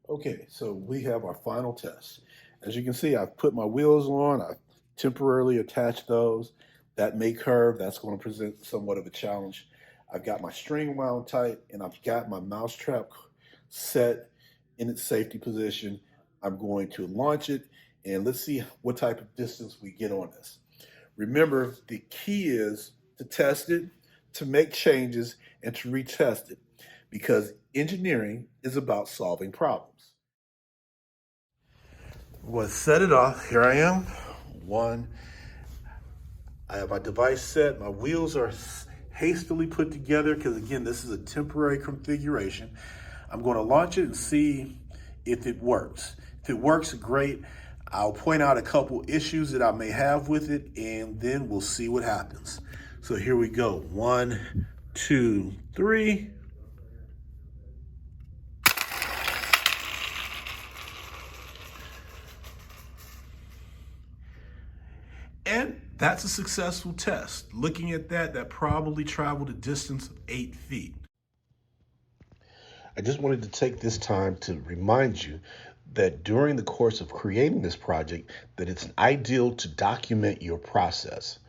Okay, so we have our final test. As you can see, I've put my wheels on, I've temporarily attached those. That may curve, that's going to present somewhat of a challenge. I've got my string wound tight, and I've got my mousetrap set in its safety position. I'm going to launch it, and let's see what type of distance we get on this. Remember, the key is to test it, to make changes, and to retest it, because engineering is about solving problems. Well, set it off. Here I am. One. I have my device set. My wheels are hastily put together because, again, this is a temporary configuration. I'm going to launch it and see if it works. If it works, great. I'll point out a couple issues that I may have with it, and then we'll see what happens. So here we go. 1, 2, 3. And that's a successful test. Looking at that, that probably traveled a distance of 8 feet. I just wanted to take this time to remind you that during the course of creating this project, that it's ideal to document your process.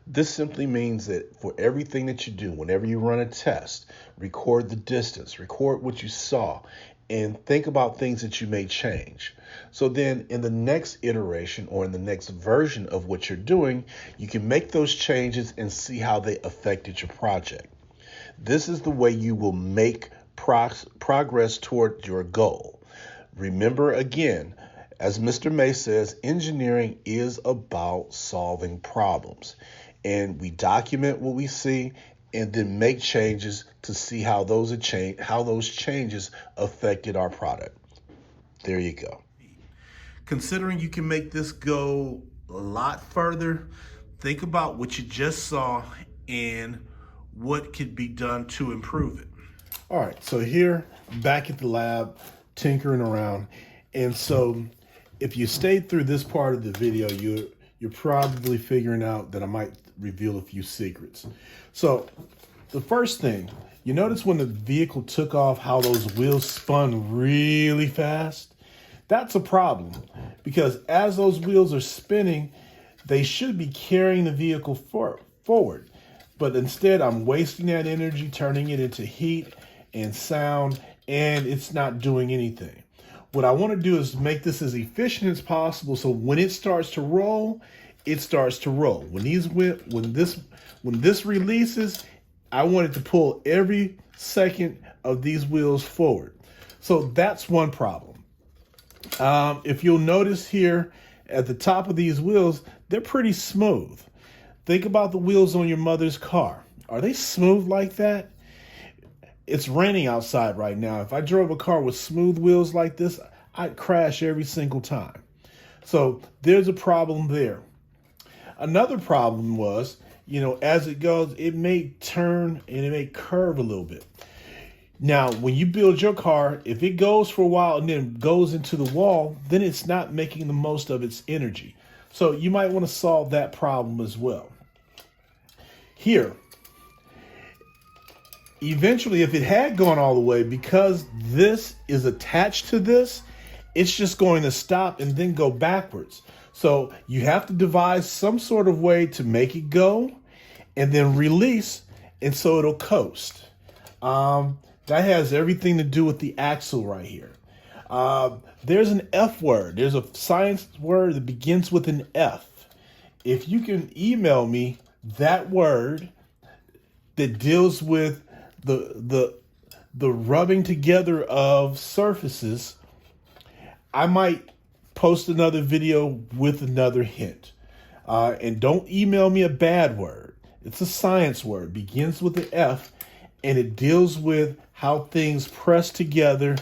This simply means that for everything that you do, whenever you run a test, record the distance, record what you saw, and think about things that you may change. So then in the next iteration or in the next version of what you're doing, you can make those changes and see how they affected your project. This is the way you will make progress toward your goal. Remember again, as Mr. May says, engineering is about solving problems. And we document what we see and then make changes to see how those changes affected our product. There you go. Considering you can make this go a lot further, think about what you just saw and what could be done to improve it. All right, so here, back at the lab, tinkering around. And so if you stayed through this part of the video, you're probably figuring out that I might reveal a few secrets. So the first thing, you notice when the vehicle took off how those wheels spun really fast? That's a problem, because as those wheels are spinning, they should be carrying the vehicle forward. But instead, I'm wasting that energy, turning it into heat and sound, and it's not doing anything. What I want to do is make this as efficient as possible, so when it starts to roll, it starts to roll. When this releases, I want it to pull every second of these wheels forward. So that's one problem. If you'll notice here at the top of these wheels, they're pretty smooth. Think about the wheels on your mother's car. Are they smooth like that? It's raining outside right now. If I drove a car with smooth wheels like this, I'd crash every single time. So there's a problem there. Another problem was, as it goes, it may turn and it may curve a little bit. Now, when you build your car, if it goes for a while and then goes into the wall, then it's not making the most of its energy. So you might want to solve that problem as well. Here, eventually, if it had gone all the way, because this is attached to this, it's just going to stop and then go backwards. So you have to devise some sort of way to make it go and then release, and so it'll coast. That has everything to do with the axle right here. There's an F word. There's a science word that begins with an F. If you can email me that word that deals with the rubbing together of surfaces, I might post another video with another hint. And don't email me a bad word. It's a science word, begins with an F, and it deals with how things press together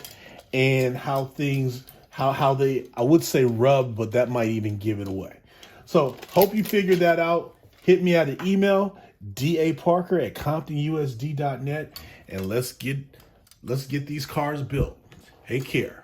and how they, I would say rub, but that might even give it away. So hope you figured that out. Hit me at an email, daparker@comptonusd.net, and let's get these cars built. Take care.